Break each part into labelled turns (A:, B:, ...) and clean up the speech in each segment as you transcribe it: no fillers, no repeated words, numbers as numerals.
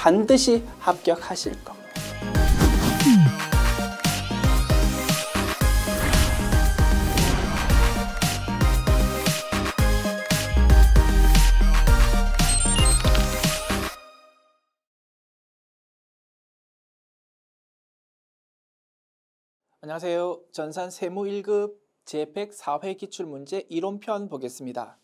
A: 반드시 합격하실 겁니다. 안녕하세요. 전산 세무 1급 제104회 기출문제 이론편 보겠습니다.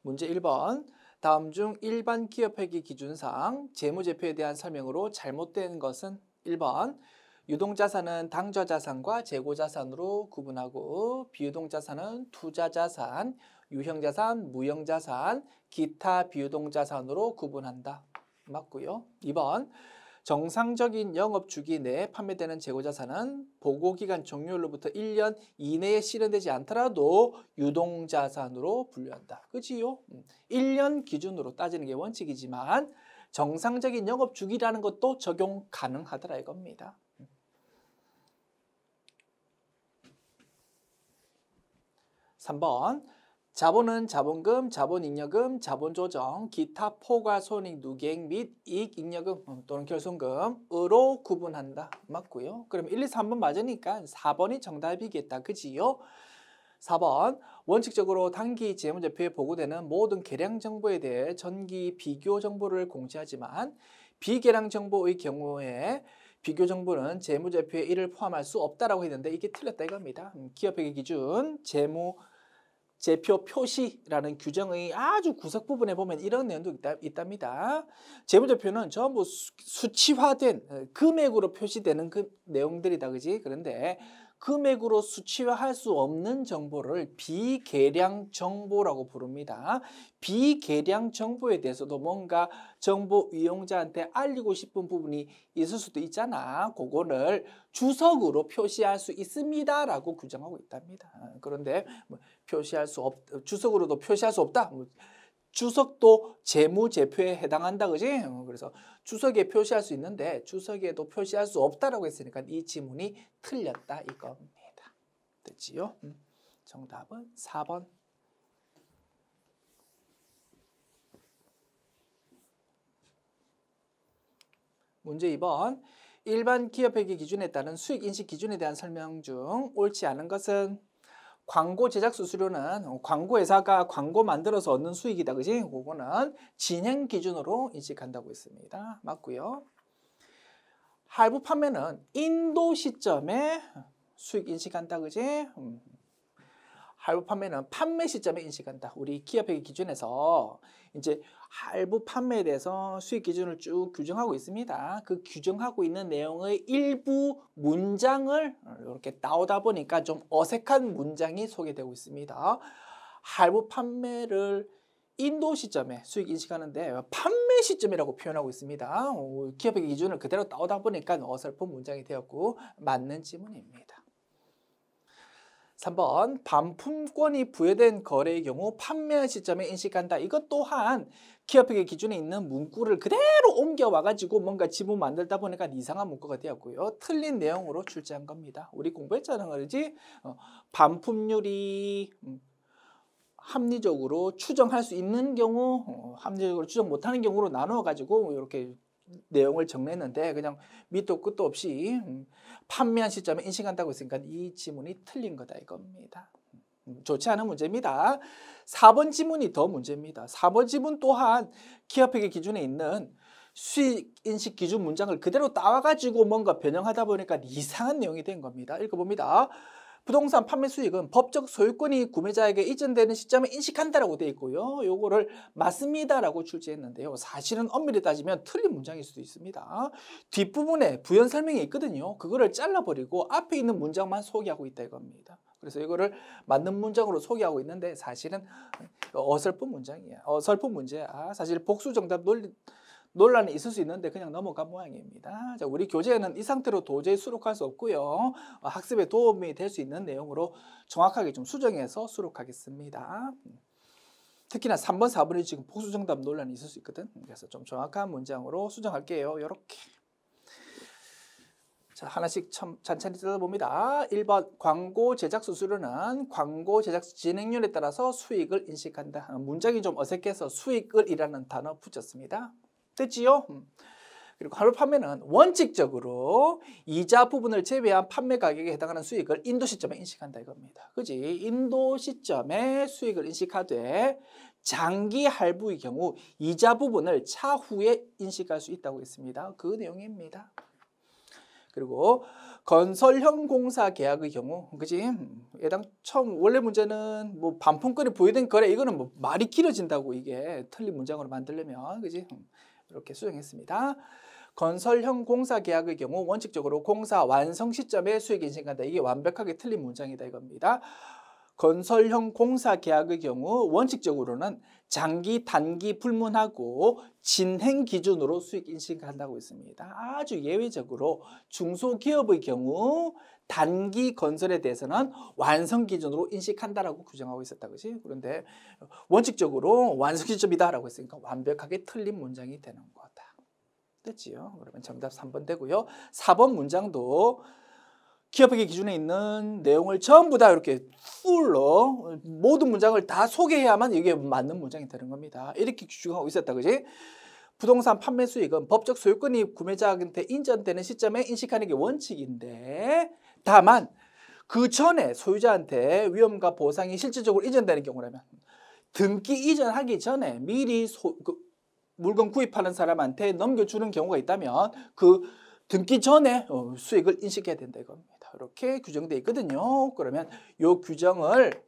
A: 문제 1번. 다음 중 일반 기업회계 기준상 재무제표에 대한 설명으로 잘못된 것은 1번. 유동자산은 당좌자산과 재고자산으로 구분하고 비유동자산은 투자자산, 유형자산, 무형자산, 기타 비유동자산으로 구분한다. 맞고요. 2번. 정상적인 영업주기 내에 판매되는 재고자산은 보고기간 종료일로부터 1년 이내에 실현되지 않더라도 유동자산으로 분류한다. 그지요? 1년 기준으로 따지는 게 원칙이지만 정상적인 영업주기라는 것도 적용 가능하더라 이겁니다. 3번. 자본은 자본금, 자본잉여금, 자본조정, 기타 포괄손익 누계액 및 이익잉여금 또는 결손금으로 구분한다. 맞고요. 그럼 1, 2, 3번 맞으니까 4번이 정답이겠다. 그지요? 4번. 원칙적으로 단기 재무제표에 보고되는 모든 계량 정보에 대해 전기 비교 정보를 공시하지만 비계량 정보의 경우에 비교 정보는 재무제표에 이를 포함할 수 없다라고 했는데 이게 틀렸다 이겁니다. 기업회계 기준 재표 표시라는 규정의 아주 구석 부분에 보면 이런 내용도 있답니다. 재무제표는 전부 수치화된 금액으로 표시되는 그 내용들이다. 그지? 그런데 금액으로 수치화할 수 없는 정보를 비계량 정보라고 부릅니다. 비계량 정보에 대해서도 뭔가 정보 이용자한테 알리고 싶은 부분이 있을 수도 있잖아. 그거를 주석으로 표시할 수 있습니다라고 규정하고 있답니다. 그런데 주석으로도 표시할 수 없다. 주석도 재무제표에 해당한다. 그지? 그래서 주석에 표시할 수 있는데 주석에도 표시할 수 없다라고 했으니까 이 지문이 틀렸다 이겁니다. 됐지요? 정답은 4번. 문제 2번. 일반 기업회계 기준에 따른 수익인식 기준에 대한 설명 중 옳지 않은 것은 광고 제작 수수료는 광고회사가 광고 만들어서 얻는 수익이다. 그지? 그거는 진행 기준으로 인식한다고 했습니다. 맞고요. 할부 판매는 인도 시점에 수익 인식한다. 그지? 할부 판매는 판매 시점에 인식한다. 우리 기업회계 기준에서 이제 할부 판매에 대해서 수익 기준을 쭉 규정하고 있습니다. 그 규정하고 있는 내용의 일부 문장을 이렇게 나오다 보니까 좀 어색한 문장이 소개되고 있습니다. 할부 판매를 인도 시점에 수익 인식하는데 판매 시점이라고 표현하고 있습니다. 기업회계 기준을 그대로 나오다 보니까 어설픈 문장이 되었고 맞는 지문입니다. 3번. 반품권이 부여된 거래의 경우 판매한 시점에 인식한다. 이것 또한 기업회계 기준에 있는 문구를 그대로 옮겨와가지고 뭔가 지문 만들다 보니까 이상한 문구가 되었고요. 틀린 내용으로 출제한 겁니다. 우리 공부했잖아. 그러지? 반품률이 합리적으로 추정할 수 있는 경우, 합리적으로 추정 못하는 경우로 나누어가지고 이렇게 내용을 정리했는데 그냥 밑도 끝도 없이 판매한 시점에 인식한다고 했으니까 이 지문이 틀린 거다 이겁니다. 좋지 않은 문제입니다. 4번 지문이 더 문제입니다. 4번 지문 또한 기업회계 기준에 있는 수익인식 기준 문장을 그대로 따와가지고 뭔가 변형하다 보니까 이상한 내용이 된 겁니다. 읽어봅니다. 부동산 판매 수익은 법적 소유권이 구매자에게 이전되는 시점에 인식한다라고 되어 있고요. 요거를 맞습니다라고 출제했는데요. 사실은 엄밀히 따지면 틀린 문장일 수도 있습니다. 뒷부분에 부연 설명이 있거든요. 그거를 잘라버리고 앞에 있는 문장만 소개하고 있다 이겁니다. 그래서 이거를 맞는 문장으로 소개하고 있는데 사실은 어설픈 문장이야. 어설픈 문제야. 사실 복수 정답 논란이 있을 수 있는데 그냥 넘어간 모양입니다. 자, 우리 교재에는 이 상태로 도저히 수록할 수 없고요. 학습에 도움이 될 수 있는 내용으로 정확하게 좀 수정해서 수록하겠습니다. 특히나 3번, 4번이 지금 복수 정답 논란이 있을 수 있거든. 그래서 좀 정확한 문장으로 수정할게요. 이렇게. 자, 하나씩 천천히 뜯어봅니다. 1번 광고 제작 수수료는 광고 제작 진행률에 따라서 수익을 인식한다. 문장이 좀 어색해서 수익을이라는 단어 붙였습니다. 됐지요? 그리고 할부 판매는 원칙적으로 이자 부분을 제외한 판매 가격에 해당하는 수익을 인도 시점에 인식한다 이겁니다. 그지? 인도 시점에 수익을 인식하되 장기 할부의 경우 이자 부분을 차후에 인식할 수 있다고 했습니다. 그 내용입니다. 그리고 건설형 공사 계약의 경우, 그지? 예당 처음 원래 문제는 뭐 반품권이 부여된 거래, 이거는 뭐 말이 길어진다고 이게 틀린 문장으로 만들려면, 그지? 이렇게 수정했습니다. 건설형 공사 계약의 경우 원칙적으로 공사 완성 시점에 수익 인식한다. 이게 완벽하게 틀린 문장이다 이겁니다. 건설형 공사 계약의 경우 원칙적으로는 장기, 단기 불문하고 진행 기준으로 수익 인식한다고 했습니다. 아주 예외적으로 중소기업의 경우 단기 건설에 대해서는 완성 기준으로 인식한다라고 규정하고 있었다. 그지? 그런데 원칙적으로 완성 시점이다라고 했으니까 완벽하게 틀린 문장이 되는 거다. 됐지요? 그러면 정답 3번 되고요. 4번 문장도 기업회계 기준에 있는 내용을 전부 다 이렇게 풀로 모든 문장을 다 소개해야만 이게 맞는 문장이 되는 겁니다. 이렇게 규정하고 있었다. 그지? 부동산 판매 수익은 법적 소유권이 구매자한테 인정되는 시점에 인식하는 게 원칙인데, 다만 그 전에 소유자한테 위험과 보상이 실질적으로 인정되는 경우라면 등기 이전하기 전에 미리 물건 구입하는 사람한테 넘겨주는 경우가 있다면 그 등기 전에 수익을 인식해야 된다 이겁니다. 이렇게 규정되어 있거든요. 그러면 이 규정을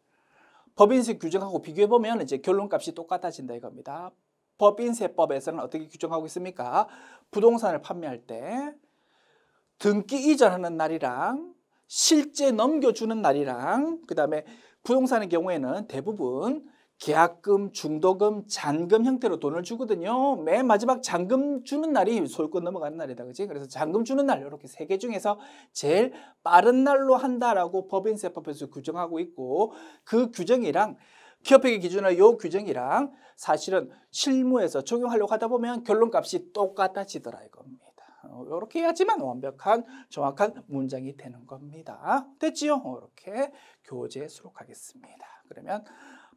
A: 법인세 규정하고 비교해보면 이제 결론값이 똑같아진다 이겁니다. 법인세법에서는 어떻게 규정하고 있습니까? 부동산을 판매할 때 등기 이전하는 날이랑 실제 넘겨주는 날이랑 그 다음에 부동산의 경우에는 대부분 계약금, 중도금, 잔금 형태로 돈을 주거든요. 맨 마지막 잔금 주는 날이 소유권 넘어가는 날이다. 그지? 그래서 잔금 주는 날 이렇게 세 개 중에서 제일 빠른 날로 한다라고 법인세법에서 규정하고 있고, 그 규정이랑 기업회계 기준의 요 규정이랑 사실은 실무에서 적용하려고 하다 보면 결론값이 똑같아지더라 이겁니다. 이렇게 해야지만 완벽한 정확한 문장이 되는 겁니다. 됐지요? 이렇게 교재에 수록하겠습니다. 그러면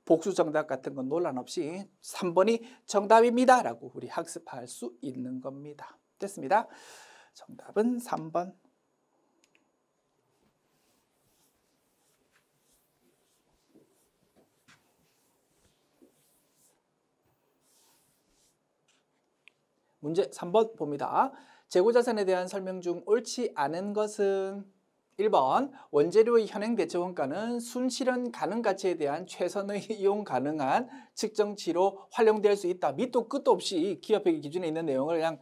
A: 복수 정답 같은 건 논란 없이 3번이 정답입니다 라고 우리 학습할 수 있는 겁니다. 됐습니다. 정답은 3번. 문제 3번 봅니다. 재고자산에 대한 설명 중 옳지 않은 것은 1번 원재료의 현행 대체 원가는 순실현 가능 가치에 대한 최선의 이용 가능한 측정치로 활용될 수 있다. 밑도 끝도 없이 기업회계 기준에 있는 내용을 그냥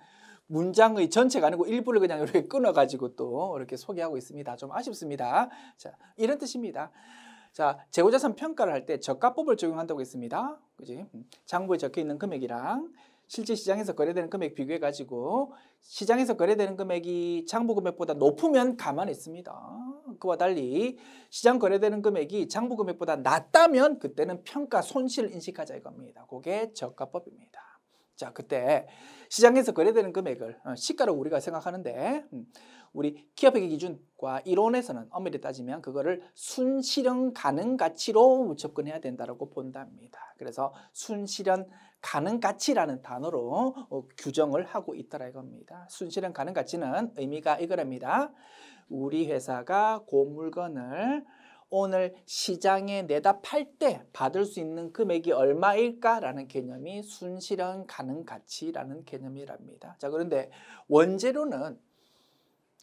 A: 문장의 전체가 아니고 일부를 그냥 이렇게 끊어가지고 또 이렇게 소개하고 있습니다. 좀 아쉽습니다. 자, 이런 뜻입니다. 자, 재고자산 평가를 할 때 저가법을 적용한다고 했습니다. 그지? 장부에 적혀 있는 금액이랑 실제 시장에서 거래되는 금액 비교해가지고 시장에서 거래되는 금액이 장부 금액보다 높으면 가만히 있습니다. 그와 달리 시장 거래되는 금액이 장부 금액보다 낮다면 그때는 평가 손실을 인식하자 이겁니다. 그게 저가법입니다. 자, 그때 시장에서 거래되는 금액을 시가라고 우리가 생각하는데 우리 기업회계 기준과 이론에서는 엄밀히 따지면 그거를 순실현 가능 가치로 접근해야 된다고 본답니다. 그래서 순실현 가능 가치라는 단어로 규정을 하고 있더라 이겁니다. 순실현 가능 가치는 의미가 이거랍니다. 우리 회사가 그 물건을 오늘 시장에 내다 팔 때 받을 수 있는 금액이 얼마일까라는 개념이 순실현 가능 가치라는 개념이랍니다. 자, 그런데 원재료는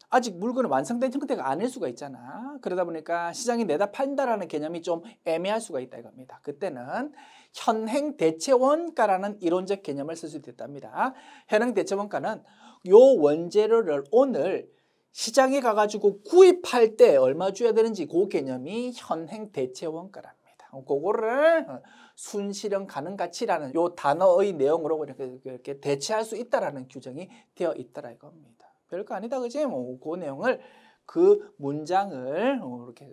A: 아직 물건은 완성된 형태가 아닐 수가 있잖아. 그러다 보니까 시장에 내다 판다라는 개념이 좀 애매할 수가 있다 이겁니다. 그때는 현행 대체 원가라는 이론적 개념을 쓸 수 있답니다. 현행 대체 원가는 요 원재료를 오늘 시장에 가가지고 구입할 때 얼마 줘야 되는지 그 개념이 현행 대체 원가랍니다. 그거를 순실현 가능 가치라는 요 단어의 내용으로 이렇게 대체할 수 있다라는 규정이 되어 있더라 이겁니다. 별거 아니다, 그지? 뭐 그 내용을 그 문장을 이렇게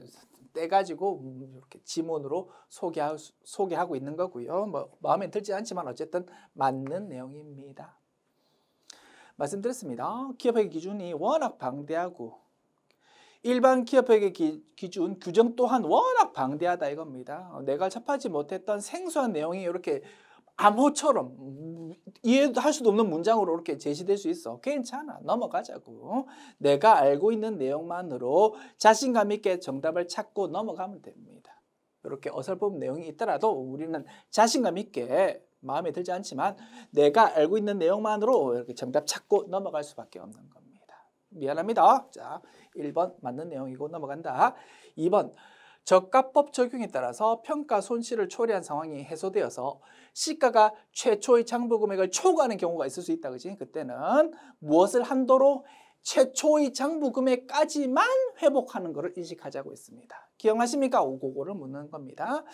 A: 떼가지고 이렇게 지문으로 소개하고 있는 거고요. 뭐 마음에 들지 않지만 어쨌든 맞는 내용입니다. 말씀드렸습니다. 기업회계 기준이 워낙 방대하고 일반 기업회계 기준 규정 또한 워낙 방대하다 이겁니다. 내가 접하지 못했던 생소한 내용이 이렇게 암호처럼 이해할 수도 없는 문장으로 이렇게 제시될 수 있어. 괜찮아. 넘어가자고. 내가 알고 있는 내용만으로 자신감 있게 정답을 찾고 넘어가면 됩니다. 이렇게 어설픈 내용이 있더라도 우리는 자신감 있게 마음에 들지 않지만 내가 알고 있는 내용만으로 이렇게 정답 찾고 넘어갈 수밖에 없는 겁니다. 미안합니다. 자, 1번 맞는 내용이고 넘어간다. 2번 저가법 적용에 따라서 평가 손실을 초래한 상황이 해소되어서 시가가 최초의 장부 금액을 초과하는 경우가 있을 수 있다. 그지? 그때는 무엇을 한도로 최초의 장부 금액까지만 회복하는 것을 인식하자고 했습니다. 기억나십니까? 그거를 묻는 겁니다.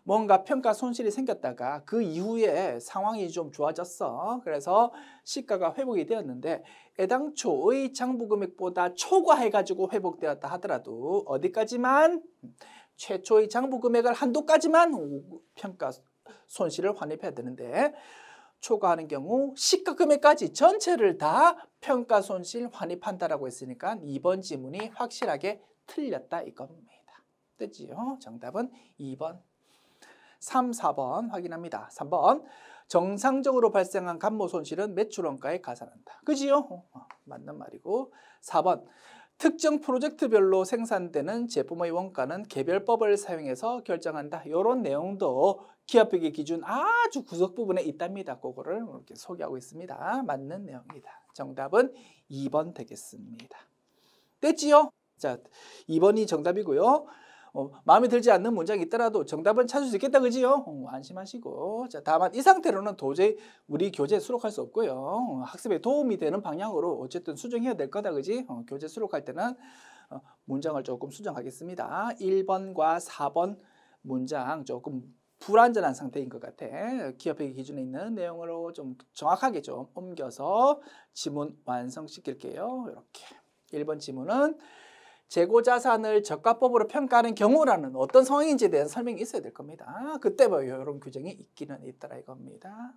A: 뭔가 평가 손실이 생겼다가 그 이후에 상황이 좀 좋아졌어. 그래서 시가가 회복이 되었는데 애당초의 장부 금액보다 초과해가지고 회복되었다 하더라도 어디까지만? 최초의 장부 금액을 한도까지만 평가 손실을 환입해야 되는데 초과하는 경우 시가 금액까지 전체를 다 평가 손실 환입한다라고 했으니까 2번 지문이 확실하게 틀렸다 이겁니다. 됐지요? 정답은 2번. 3, 4번 확인합니다. 3번 정상적으로 발생한 감모 손실은 매출 원가에 가산한다. 그지요? 맞는 말이고 4번 특정 프로젝트별로 생산되는 제품의 원가는 개별법을 사용해서 결정한다. 이런 내용도 기업회계 기준 아주 구석 부분에 있답니다. 그거를 이렇게 소개하고 있습니다. 맞는 내용입니다. 정답은 2번 되겠습니다. 됐지요? 자, 2번이 정답이고요. 마음에 들지 않는 문장이 있더라도 정답은 찾을 수 있겠다. 그지요? 안심하시고. 자, 다만 이 상태로는 도저히 우리 교재에 수록할 수 없고요. 학습에 도움이 되는 방향으로 어쨌든 수정해야 될 거다. 그지? 교재 수록할 때는 문장을 조금 수정하겠습니다. 1번과 4번 문장 조금 불완전한 상태인 것 같아. 기업회계 기준에 있는 내용으로 좀 정확하게 좀 옮겨서 지문 완성시킬게요. 이렇게. 1번 지문은 재고자산을 저가법으로 평가하는 경우라는 어떤 상황인지에 대한 설명이 있어야 될 겁니다. 그때 뭐 이런 규정이 있기는 있더라 이겁니다.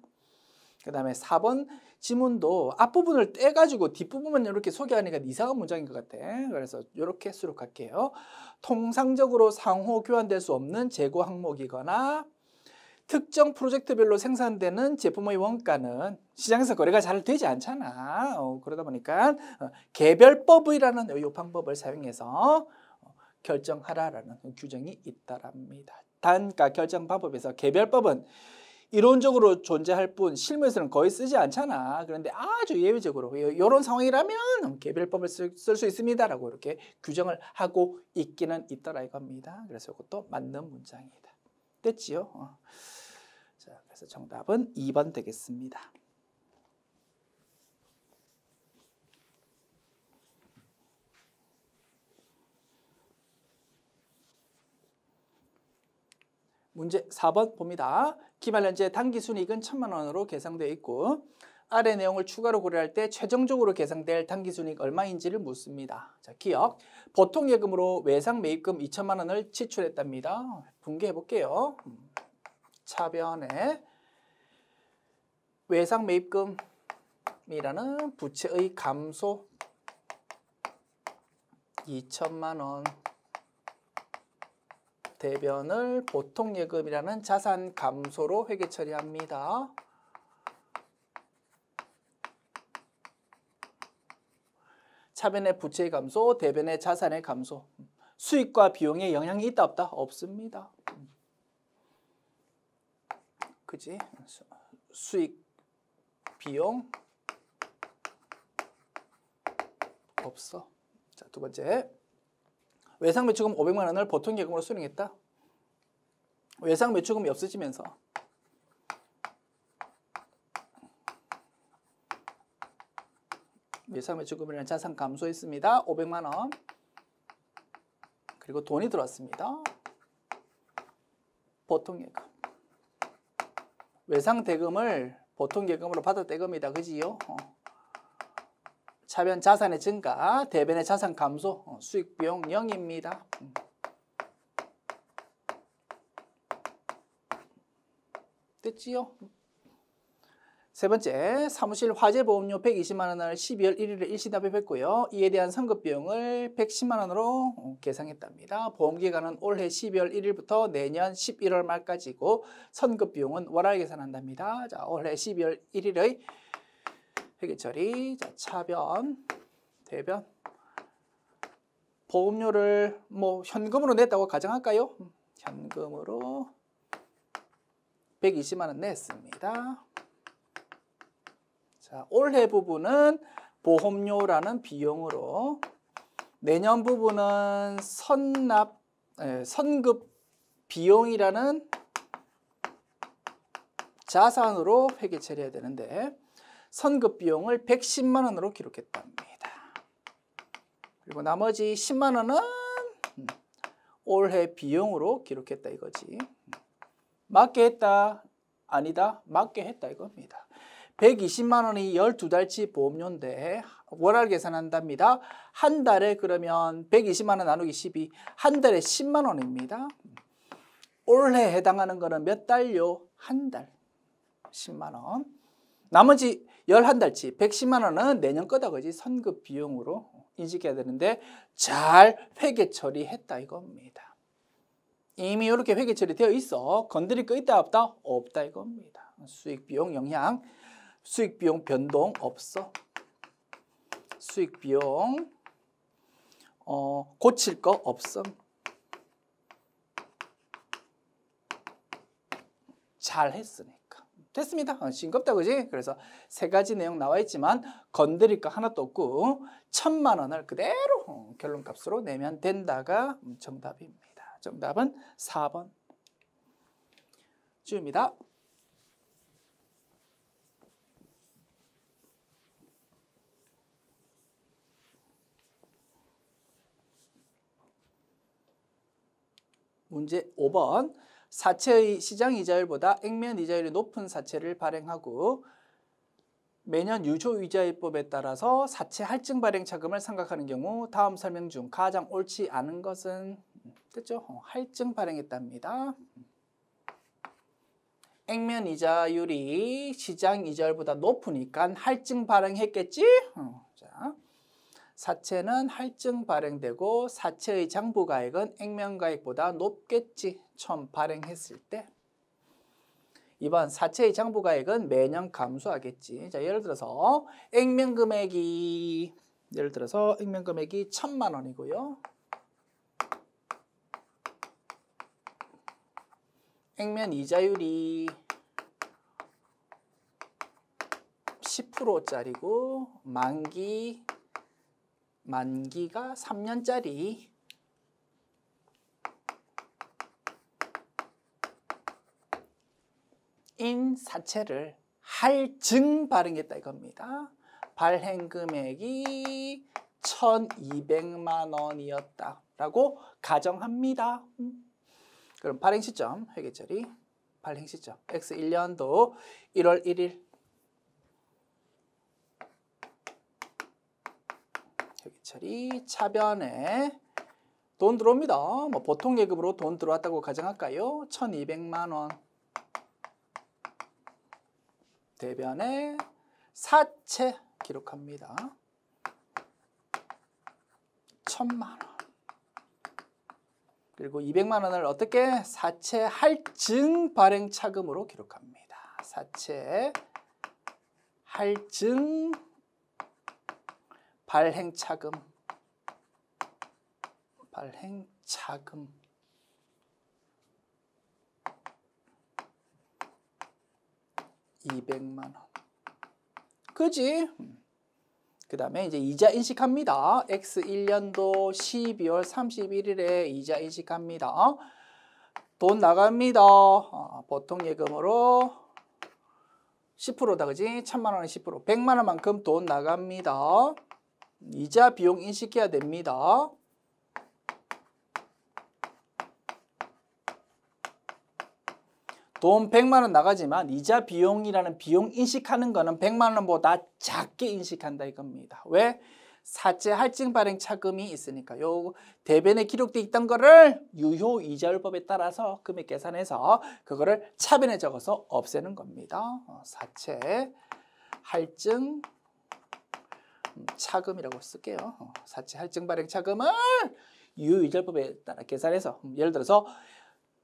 A: 그 다음에 4번 지문도 앞부분을 떼가지고 뒷부분만 이렇게 소개하니까 이상한 문장인 것 같아. 그래서 이렇게 수록할게요. 통상적으로 상호 교환될 수 없는 재고 항목이거나 특정 프로젝트별로 생산되는 제품의 원가는 시장에서 거래가 잘 되지 않잖아. 그러다 보니까 개별법이라는 이 방법을 사용해서 결정하라라는 규정이 있다랍니다. 단가 결정 방법에서 개별법은 이론적으로 존재할 뿐 실무에서는 거의 쓰지 않잖아. 그런데 아주 예외적으로 이런 상황이라면 개별법을 쓸 수 있습니다라고 이렇게 규정을 하고 있기는 있더라 이겁니다. 그래서 이것도 맞는 문장이다. 됐지요? 자, 그래서 정답은 2번 되겠습니다. 문제 4번 봅니다. 기말 현재 당기순이익은 1,000만 원으로 계상되어 있고 아래 내용을 추가로 고려할 때 최종적으로 계상될 당기순이익 얼마인지를 묻습니다. 자, 기억. 보통 예금으로 외상 매입금 2,000만 원을 지출했답니다. 분개해 볼게요. 차변에 외상 매입금이라는 부채의 감소 2,000만 원 대변을 보통 예금이라는 자산 감소로 회계 처리합니다. 차변의 부채의 감소, 대변의 자산의 감소. 수익과 비용에 영향이 있다 없다? 없습니다. 그지? 수익, 비용 없어. 자, 두 번째. 외상 매출금 500만 원을 보통 예금으로 수령했다. 외상 매출금이 없어지면서 외상 매출금이라는 자산 감소했습니다. 500만 원. 그리고 돈이 들어왔습니다. 보통 예금. 외상 대금을 보통 예금으로 받았다 이겁니다. 그지요? 차변 자산의 증가, 대변의 자산 감소, 수익 비용 0입니다. 됐지요? 세 번째, 사무실 화재보험료 120만 원을 12월 1일에 일시납입했고요. 이에 대한 선급비용을 110만 원으로 계상했답니다. 보험기간은 올해 12월 1일부터 내년 11월 말까지고 선급비용은 월할 계산한답니다. 자, 올해 12월 1일의 회계처리, 자, 차변, 대변, 보험료를 뭐 현금으로 냈다고 가정할까요? 현금으로 120만 원 냈습니다. 자, 올해 부분은 보험료라는 비용으로, 내년 부분은 선급 비용이라는 자산으로 회계 처리해야 되는데 선급 비용을 110만 원으로 기록했답니다. 그리고 나머지 10만 원은 올해 비용으로 기록했다 이거지. 맞게 했다? 아니다? 맞게 했다 이겁니다. 120만 원이 12달치 보험료인데 월할 계산한답니다. 한 달에 그러면 120만 원 나누기 12, 한 달에 10만 원입니다. 올해 해당하는 거는 몇 달요? 한 달. 10만 원. 나머지 11달치 110만 원은 내년 거다 그지? 선급 비용으로 인식해야 되는데 잘 회계 처리했다 이겁니다. 이미 이렇게 회계 처리되어 있어. 건드릴 거 있다 없다? 없다 이겁니다. 수익 비용 영향, 수익 비용 변동 없어. 수익 비용 고칠 거 없음. 잘 했으니까. 됐습니다. 싱겁다 그지? 그래서 세 가지 내용 나와 있지만 건드릴 거 하나도 없고 1,000만 원을 그대로 결론값으로 내면 된다가 정답입니다. 정답은 4번. 주입니다. 문제 5번. 사채의 시장 이자율보다 액면 이자율이 높은 사채를 발행하고 매년 유효이자율법에 따라서 사채 할증 발행 차금을 상각하는 경우 다음 설명 중 가장 옳지 않은 것은 됐죠? 할증 발행했답니다. 액면 이자율이 시장 이자율보다 높으니까 할증 발행했겠지? 자, 사채는 할증 발행되고 사채의 장부가액은 액면가액보다 높겠지. 처음 발행했을 때. 2번 사채의 장부가액은 매년 감소하겠지. 자, 예를 들어서 액면금액이 1,000만 원이고요. 액면 이자율이 10%짜리고 만기가 3년짜리. 인 사채를 할증 발행했다 이겁니다. 발행 금액이 1,200만 원이었다라고 가정합니다. 그럼 발행 시점 회계 처리. 발행 시점 X 1년도 1월 1일. 회계 처리. 차변에 돈 들어옵니다. 뭐 보통 예금으로 돈 들어왔다고 가정할까요? 1,200만 원. 대변에 사채 기록합니다. 1,000만 원. 그리고 200만 원을 어떻게? 사채 할증 발행 차금으로 기록합니다. 사채 할증 발행 차금. 발행 차금. 200만 원. 그지? 그 다음에 이제 이자 인식합니다. X 1년도 12월 31일에 이자 인식합니다. 돈 나갑니다. 보통 예금으로 10%다 그지? 1,000만 원에 10%. 100만 원만큼 돈 나갑니다. 이자 비용 인식해야 됩니다. 돈 100만 원 나가지만 이자 비용이라는 비용 인식하는 거는 100만 원보다 작게 인식한다 이겁니다. 왜? 사채 할증 발행 차금이 있으니까 요 대변에 기록돼 있던 거를 유효 이자율법에 따라서 금액 계산해서 그거를 차변에 적어서 없애는 겁니다. 사채 할증 차금이라고 쓸게요. 사채 할증 발행 차금을 유효 이자율법에 따라 계산해서 예를 들어서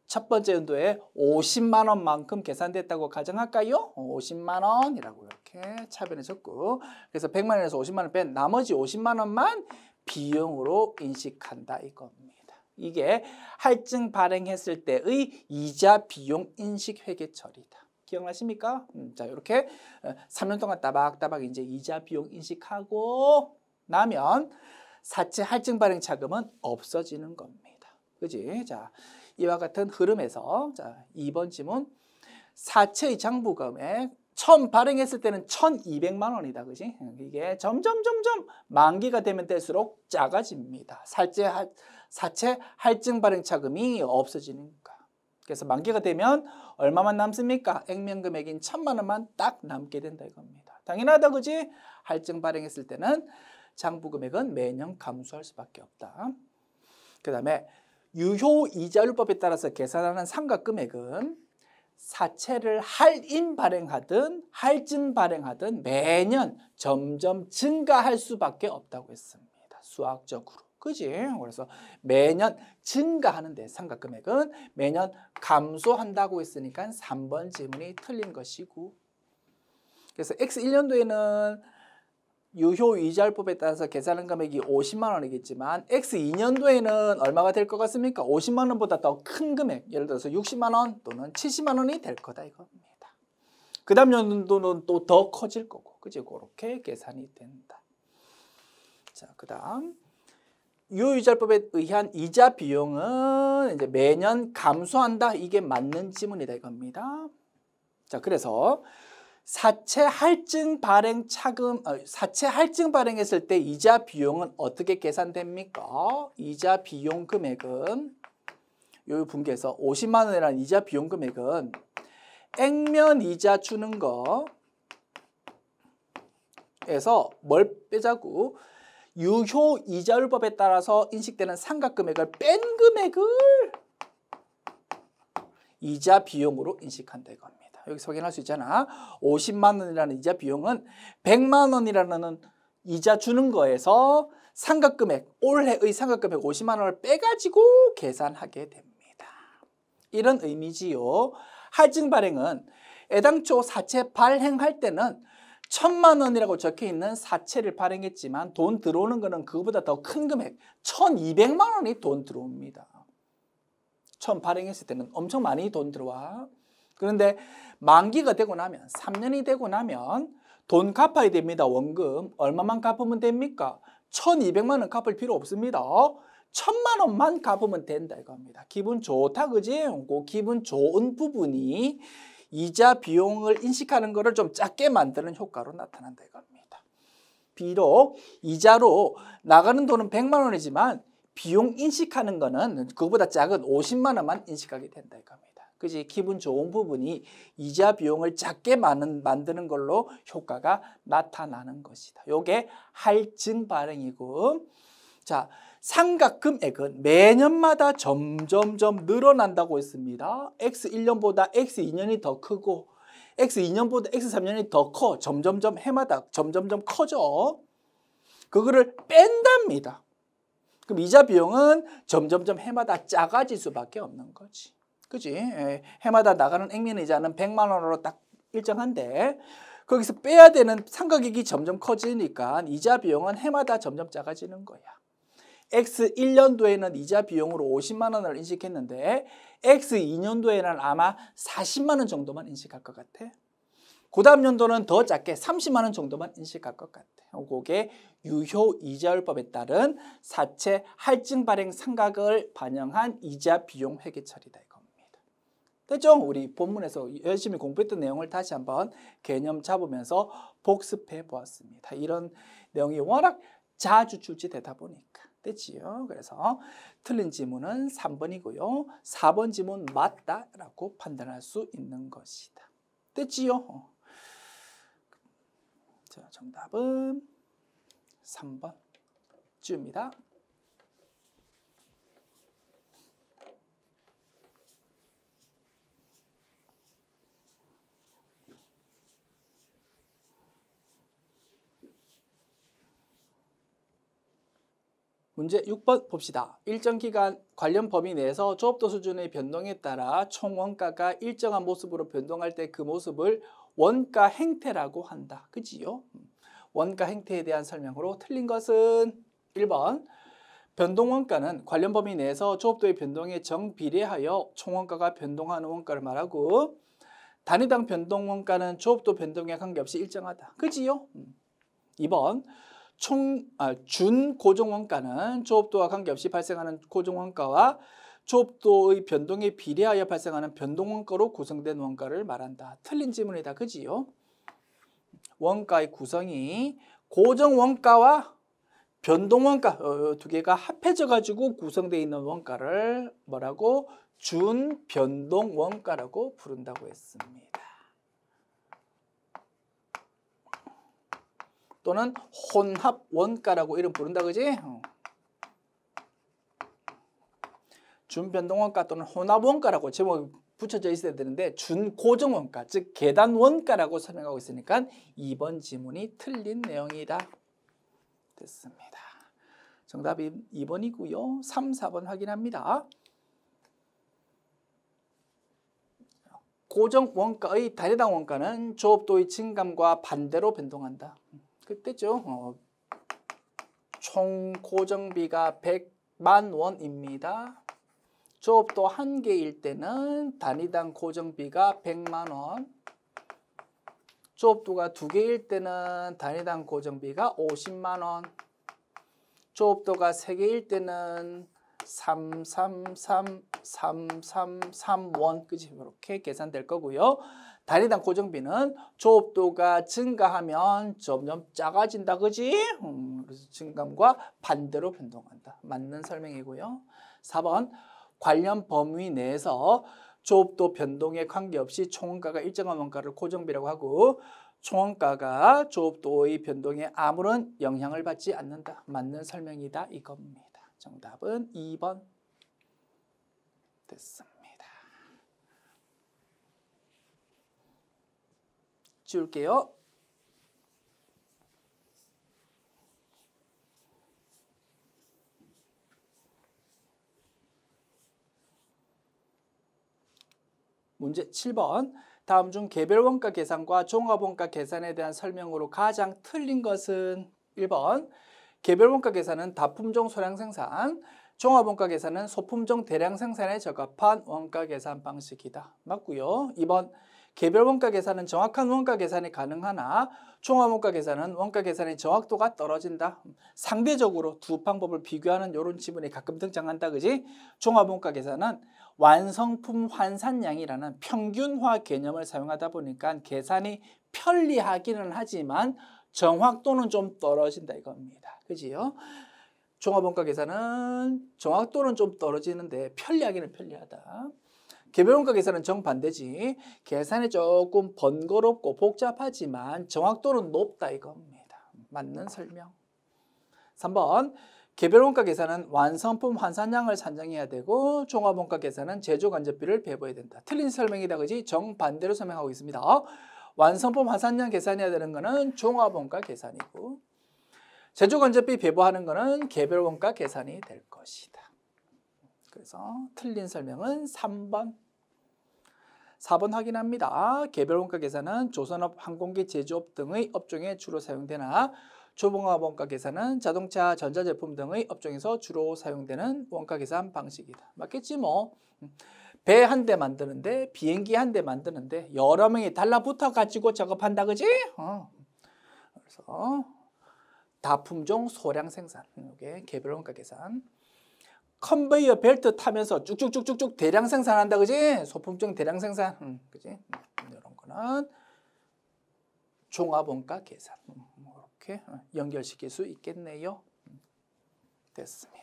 A: 첫 번째 연도에 50만 원만큼 계산됐다고 가정할까요? 50만 원이라고 이렇게 차변에 적고 그래서 100만 원에서 50만 원 뺀 나머지 50만 원만 비용으로 인식한다 이겁니다. 이게 할증 발행했을 때의 이자 비용 인식 회계 처리다. 기억나십니까? 자, 이렇게 3년 동안 따박따박 이제 이자 비용 인식하고 나면 사채 할증 발행 차금은 없어지는 겁니다. 그지? 자, 이와 같은 흐름에서 자, 2번 지문 사채의 장부금액 처음 발행했을 때는 1,200만 원이다. 그지? 이게 점점 만기가 되면 될수록 작아집니다. 사채 할증 발행 차금이 없어지니까. 그래서 만기가 되면 얼마만 남습니까? 액면 금액인 1,000만 원만 딱 남게 된다 이겁니다. 당연하다. 그지? 할증 발행했을 때는 장부 금액은 매년 감소할 수밖에 없다. 그 다음에 유효 이자율법에 따라서 계산하는 상각 금액은 사채를 할인 발행하든 할증 발행하든 매년 점점 증가할 수밖에 없다고 했습니다. 수학적으로. 그지? 그래서 매년 증가하는데 상각 금액은 매년 감소한다고 했으니까 3번 지문이 틀린 것이고 그래서 X1년도에는 유효 이자율법에 따라서 계산한 금액이 50만 원이겠지만 X2년도에는 얼마가 될 것 같습니까? 50만 원보다 더 큰 금액, 예를 들어서 60만 원 또는 70만 원이 될 거다 이겁니다. 그 다음 연도는 또 더 커질 거고, 그지? 그렇게 계산이 된다. 자, 그 다음 유효 이자율법에 의한 이자 비용은 이제 매년 감소한다. 이게 맞는 지문이다 이겁니다. 자, 그래서 사채 할증 발행 차금, 사채 할증 발행했을 때 이자 비용은 어떻게 계산됩니까? 이자 비용 금액은 요 분기에서 50만 원이라는 이자 비용 금액은 액면 이자 주는 거에서 뭘 빼자고? 유효 이자율법에 따라서 인식되는 상각 금액을 뺀 금액을 이자 비용으로 인식한다 이겁니다. 여기서 확인할 수 있잖아. 50만 원이라는 이자 비용은 100만 원이라는 이자 주는 거에서 상각금액, 올해의 상각금액 50만 원을 빼가지고 계산하게 됩니다. 이런 의미지요. 할증 발행은 애당초 사채 발행할 때는 1,000만 원이라고 적혀있는 사채를 발행했지만 돈 들어오는 거는 그거보다 더 큰 금액 1,200만 원이 돈 들어옵니다. 처음 발행했을 때는 엄청 많이 돈 들어와. 그런데 만기가 되고 나면 3년이 되고 나면 돈 갚아야 됩니다. 원금 얼마만 갚으면 됩니까? 1,200만 원 갚을 필요 없습니다. 1,000만 원만 갚으면 된다 이겁니다. 기분 좋다 그지? 그 기분 좋은 부분이 이자 비용을 인식하는 것을 좀 작게 만드는 효과로 나타난다 이겁니다. 비록 이자로 나가는 돈은 100만 원이지만 비용 인식하는 거는 그거보다 작은 50만 원만 인식하게 된다 이겁니다. 그지? 기분 좋은 부분이 이자 비용을 작게 만드는 걸로 효과가 나타나는 것이다. 요게 할증 발행이고, 자, 상각 금액은 매년마다 점점점 늘어난다고 했습니다. X1년보다 X2년이 더 크고 X2년보다 X3년이 더 커. 점점점 해마다 점점점 커져. 그거를 뺀답니다. 그럼 이자 비용은 점점점 해마다 작아질 수밖에 없는 거지. 그지? 해마다 나가는 액면 이자는 100만 원으로 딱 일정한데 거기서 빼야 되는 상각액이 점점 커지니까 이자 비용은 해마다 점점 작아지는 거야. X1년도에는 이자 비용으로 50만 원을 인식했는데 X2년도에는 아마 40만 원 정도만 인식할 것 같아. 그 다음 연도는 더 작게 30만 원 정도만 인식할 것 같아. 그게 유효 이자율법에 따른 사채 할증 발행 상각을 반영한 이자 비용 회계 처리다 이겁니다. 됐죠? 우리 본문에서 열심히 공부했던 내용을 다시 한번 개념 잡으면서 복습해 보았습니다. 이런 내용이 워낙 자주 출제되다 보니까. 됐지요? 그래서 틀린 지문은 3번이고요. 4번 지문 맞다라고 판단할 수 있는 것이다. 됐지요? 자, 정답은 3번. 지웁니다. 문제 6번 봅시다. 일정 기간 관련 범위 내에서 조업도 수준의 변동에 따라 총 원가가 일정한 모습으로 변동할 때 그 모습을 원가 행태라고 한다. 그지요? 원가 행태에 대한 설명으로 틀린 것은 1번. 변동 원가는 관련 범위 내에서 조업도의 변동에 정비례하여 총 원가가 변동하는 원가를 말하고, 단위당 변동 원가는 조업도 변동에 관계없이 일정하다. 그지요? 2번. 준 고정 원가는 조업도와 관계없이 발생하는 고정 원가와 조업도의 변동에 비례하여 발생하는 변동 원가로 구성된 원가를 말한다. 틀린 지문이다. 그지요? 원가의 구성이 고정 원가와 변동 원가 두 개가 합해져 가지고 구성되어 있는 원가를 뭐라고? 준 변동 원가라고 부른다고 했습니다. 또는 혼합 원가라고 이름 부른다. 그지? 준변동 원가 또는 혼합 원가라고 제목이 붙여져 있어야 되는데 준고정 원가, 즉 계단 원가라고 설명하고 있으니까 2번 지문이 틀린 내용이다. 됐습니다. 정답이 2번이고요. 3, 4번 확인합니다. 고정 원가의 단위당 원가는 조업도의 증감과 반대로 변동한다. 그때죠. 총 고정비가 100만 원입니다. 조업도 1개일 때는 단위당 고정비가 100만 원. 조업도가 2개일 때는 단위당 고정비가 50만 원. 조업도가 3개일 때는 333원, 그지? 이렇게 계산될 거고요. 단위당 고정비는 조업도가 증가하면 점점 작아진다. 그지? 그래서 증감과 반대로 변동한다. 맞는 설명이고요. 4번. 관련 범위 내에서 조업도 변동에 관계없이 총원가가 일정한 원가를 고정비라고 하고, 총원가가 조업도의 변동에 아무런 영향을 받지 않는다. 맞는 설명이다. 이겁니다. 정답은 2번 됐습니다. 지울게요. 문제 7번. 다음 중 개별 원가 계산과 종합 원가 계산에 대한 설명으로 가장 틀린 것은 1번. 개별 원가 계산은 다품종 소량 생산, 종합 원가 계산은 소품종 대량 생산에 적합한 원가 계산 방식이다. 맞고요. 2번. 개별 원가 계산은 정확한 원가 계산이 가능하나 종합 원가 계산은 원가 계산의 정확도가 떨어진다. 상대적으로 두 방법을 비교하는 이런 지문이 가끔 등장한다. 그지? 종합 원가 계산은 완성품 환산량이라는 평균화 개념을 사용하다 보니까 계산이 편리하기는 하지만 정확도는 좀 떨어진다 이겁니다. 그지요? 종합원가 계산은 정확도는 좀 떨어지는데 편리하기는 편리하다. 개별원가 계산은 정반대지. 계산이 조금 번거롭고 복잡하지만 정확도는 높다 이겁니다. 맞는 설명. 3번. 개별원가 계산은 완성품 환산량을 산정해야 되고 종합원가 계산은 제조간접비를 배분해야 된다. 틀린 설명이다. 그지? 정반대로 설명하고 있습니다. 완성품 환산량 계산해야 되는 거는 종합원가 계산이고 제조간접비 배분하는 거는 개별원가 계산이 될 것이다. 그래서 틀린 설명은 3번. 4번 확인합니다. 개별원가 계산은 조선업, 항공기 제조업 등의 업종에 주로 사용되나 종합원가 계산은 자동차, 전자제품 등의 업종에서 주로 사용되는 원가 계산 방식이다. 맞겠지 뭐. 배 한 대 만드는데 비행기 한 대 만드는데 여러 명이 달라붙어 가지고 작업한다. 그지? 그래서 다품종 소량 생산. 이게 개별원가 계산. 컨베이어 벨트 타면서 쭉쭉쭉쭉쭉 대량 생산한다. 그지? 소품종 대량 생산. 그지? 이런 거는 종합원가 계산. 이렇게 연결시킬 수 있겠네요. 됐습니다.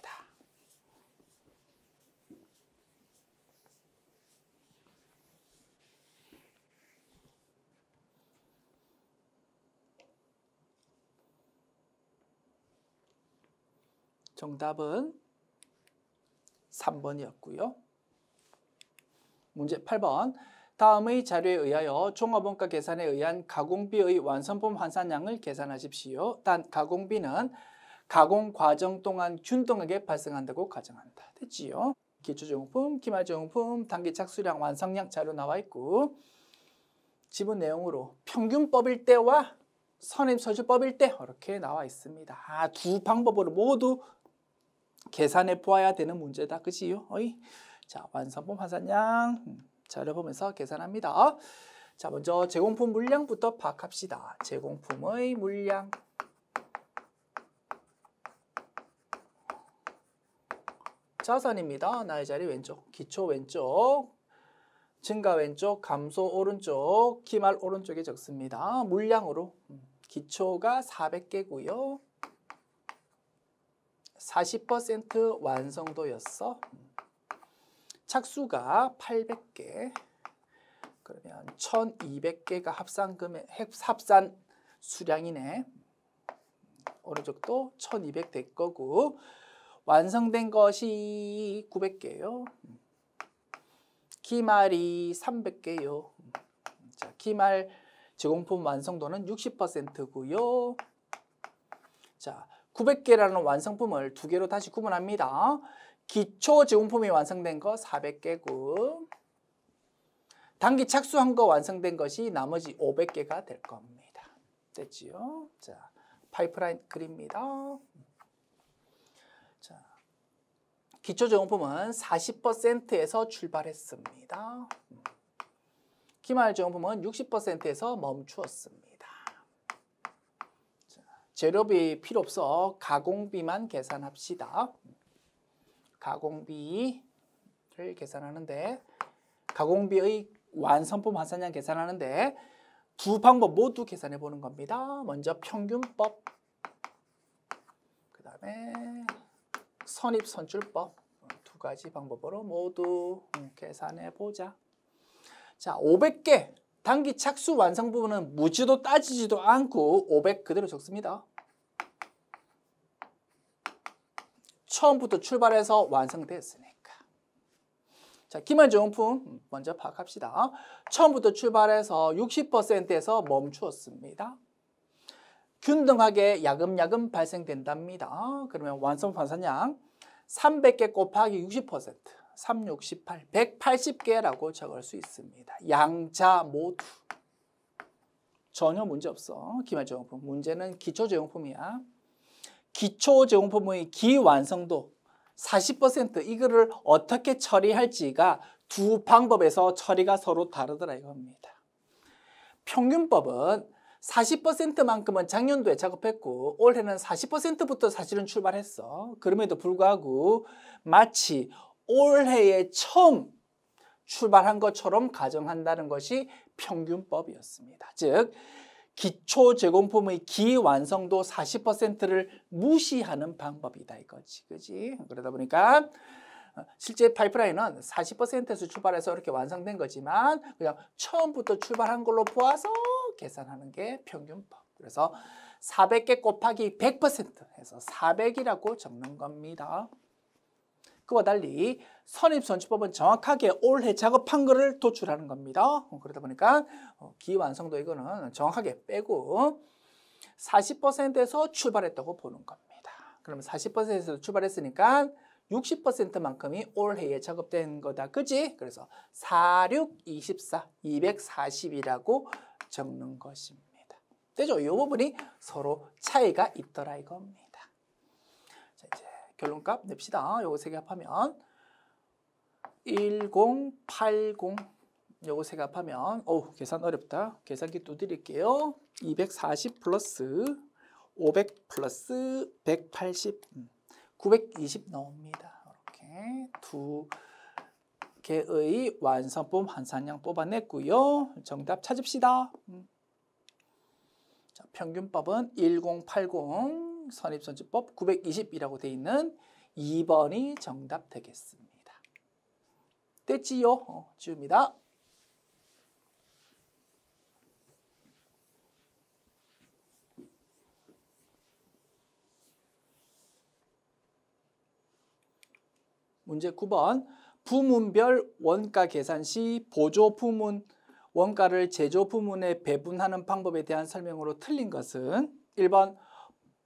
A: 정답은 3번이었고요. 문제 8번. 다음의 자료에 의하여 종합원가 계산에 의한 가공비의 완성품 환산량을 계산하십시오. 단 가공비는 가공 과정 동안 균등하게 발생한다고 가정한다. 됐지요? 기초정품, 기말정품, 단기 착수량, 완성량 자료 나와 있고 지분 내용으로 평균법일 때와 선임서술법일 때 이렇게 나와 있습니다. 두 방법으로 모두 계산해 보아야 되는 문제다. 그지요? 자, 완성품 환산량 자료 보면서 계산합니다. 자, 먼저 제공품 물량부터 파악합시다. 제공품의 물량. 자산입니다. 나의 자리 왼쪽, 기초 왼쪽, 증가 왼쪽, 감소 오른쪽, 기말 오른쪽에 적습니다. 물량으로 기초가 400개고요. 40% 완성도였어. 착수가 800개. 그러면 1200개가 합산 수량이네. 오른쪽도 1200 될 거고 완성된 것이 900개요. 기말이 300개요. 자, 기말 제공품 완성도는 60%고요. 자, 900개라는 완성품을 두 개로 다시 구분합니다. 기초 제공품이 완성된 거 400개고 단기 착수한 거 완성된 것이 나머지 500개가 될 겁니다. 됐지요? 자, 파이프라인 그립니다. 자, 기초 제공품은 40%에서 출발했습니다. 기말 제공품은 60%에서 멈추었습니다. 자, 재료비 필요 없어. 가공비만 계산합시다. 가공비를 계산하는데 가공비의 완성품 환산량 계산하는데 두 방법 모두 계산해 보는 겁니다. 먼저 평균법, 그 다음에 선입선출법 두 가지 방법으로 모두 계산해 보자. 자, 500개 단기 착수 완성 부분은 묻지도 따지지도 않고 500 그대로 적습니다. 처음부터 출발해서 완성됐으니까. 자, 기말제공품 먼저 파악합시다. 처음부터 출발해서 60%에서 멈추었습니다. 균등하게 야금야금 발생된답니다. 그러면 완성 환산량 300개 곱하기 60%, 3, 6, 18, 180개라고 적을 수 있습니다. 양자 모두. 전혀 문제 없어. 기말제공품. 문제는 기초제공품이야. 기초제공품의 기완성도 40% 이거를 어떻게 처리할지가 두 방법에서 처리가 서로 다르더라 이겁니다. 평균법은 40%만큼은 작년도에 작업했고 올해는 40%부터 사실은 출발했어. 그럼에도 불구하고 마치 올해에 처음 출발한 것처럼 가정한다는 것이 평균법이었습니다. 즉 기초제공품의 기완성도 40%를 무시하는 방법이다 이거지. 그지? 그러다 보니까 실제 파이프라인은 40%에서 출발해서 이렇게 완성된 거지만 그냥 처음부터 출발한 걸로 보아서 계산하는 게 평균법. 그래서 400개 곱하기 100% 해서 400이라고 적는 겁니다. 그와 달리 선입선출법은 정확하게 올해 작업한 거를 도출하는 겁니다. 그러다 보니까 기완성도 이거는 정확하게 빼고 40%에서 출발했다고 보는 겁니다. 그러면 40%에서 출발했으니까 60%만큼이 올해에 작업된 거다. 그지? 그래서 4, 6, 24, 240이라고 적는 것입니다. 되죠? 이 부분이 서로 차이가 있더라 이겁니다. 자, 이제 결론값 냅시다. 요거 세 개 합하면 1080 요거 세 개 합하면 계산 어렵다. 계산기 또 드릴게요. 240 플러스 500 플러스 180 920 나옵니다. 이렇게 두 개의 완성품 환산량 뽑아냈고요. 정답 찾읍시다. 자, 평균법은 1080 선입선출법 920이라고 되어 있는 2번이 정답 되겠습니다. 됐지요? 지웁니다. 문제 9번. 부문별 원가 계산 시 보조 부문 원가를 제조 부문에 배분하는 방법에 대한 설명으로 틀린 것은 1번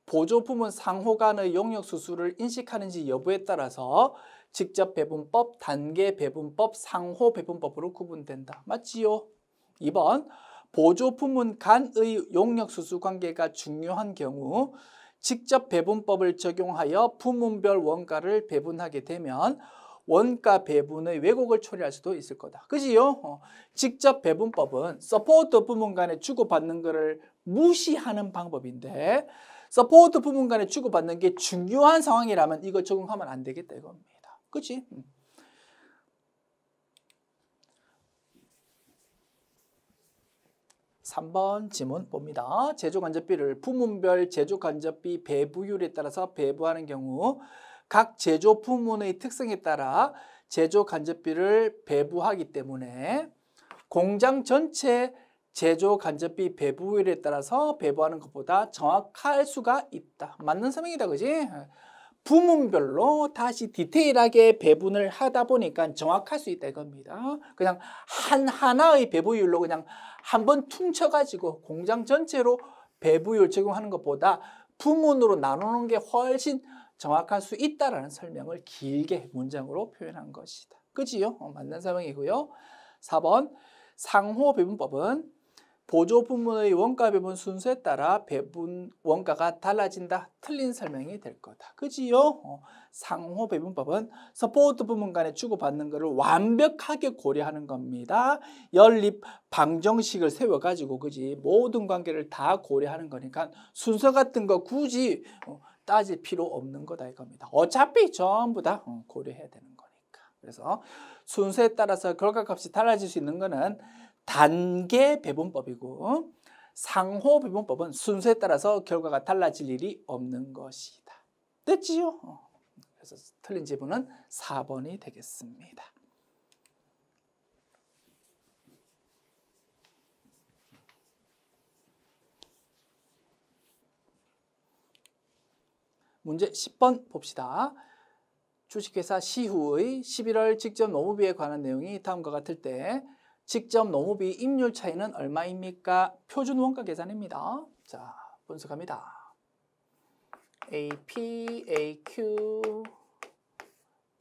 A: 보조 부문 상호 간의 용역 수수를 인식하는지 여부에 따라서 직접 배분법, 단계 배분법, 상호 배분법으로 구분된다. 맞지요? 2번 보조 부문 간의 용역 수수 관계가 중요한 경우 직접 배분법을 적용하여 부문별 원가를 배분하게 되면 원가 배분의 왜곡을 초래할 수도 있을 거다. 그지요? 직접 배분법은 서포트 부문 간에 주고받는 것을 무시하는 방법인데 서포트 부문 간에 주고받는 게 중요한 상황이라면 이거 적용하면 안 되겠다 이겁니다. 그치? 3번 지문 봅니다. 제조간접비를 부문별 제조간접비 배부율에 따라서 배부하는 경우 각 제조 부문의 특성에 따라 제조간접비를 배부하기 때문에 공장 전체 제조간접비 배부율에 따라서 배부하는 것보다 정확할 수가 있다. 맞는 설명이다. 그지? 부문별로 다시 디테일하게 배분을 하다 보니까 정확할 수 있다 이겁니다. 그냥 하나의 배부율로 그냥 한번 퉁쳐가지고 공장 전체로 배부율 적용하는 것보다 부문으로 나누는 게 훨씬 정확할 수 있다라는 설명을 길게 문장으로 표현한 것이다. 그지요? 맞는 설명이고요. 4번 상호 배분법은 보조 부문의 원가 배분 순서에 따라 배분 원가가 달라진다. 틀린 설명이 될 거다. 그지요? 상호 배분법은 서포트 부문 간에 주고받는 것을 완벽하게 고려하는 겁니다. 연립 방정식을 세워가지고 그지 모든 관계를 다 고려하는 거니까 순서 같은 거 굳이 따질 필요 없는 거다 이겁니다. 어차피 전부 다 고려해야 되는 거니까. 그래서 순서에 따라서 결과값이 달라질 수 있는 거는 단계 배분법이고 상호 배분법은 순서에 따라서 결과가 달라질 일이 없는 것이다. 됐지요? 그래서 틀린 지문은 4번이 되겠습니다. 문제 10번 봅시다. 주식회사 시후의 11월 직접 노무비에 관한 내용이 다음과 같을 때 직접 노무비 임률 차이는 얼마입니까? 표준 원가 계산입니다. 자, 분석합니다. AP, AQ,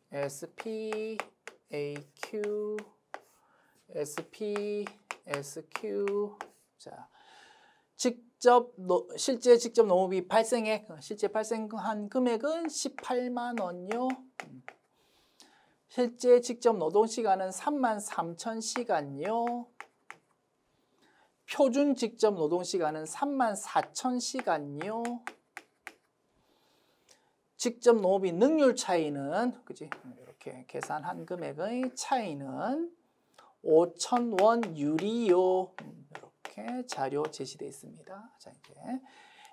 A: SP, AQ, SP, SQ. 자, 실제 직접 노무비 발생액, 실제 발생한 금액은 18만 원요. 실제 직접 노동시간은 33,000시간요. 표준 직접 노동시간은 34,000시간요. 직접 노무비 능률 차이는 그지? 이렇게 계산한 금액의 차이는 5,000원 유리요. 이렇게 자료 제시되어 있습니다. 자, 이제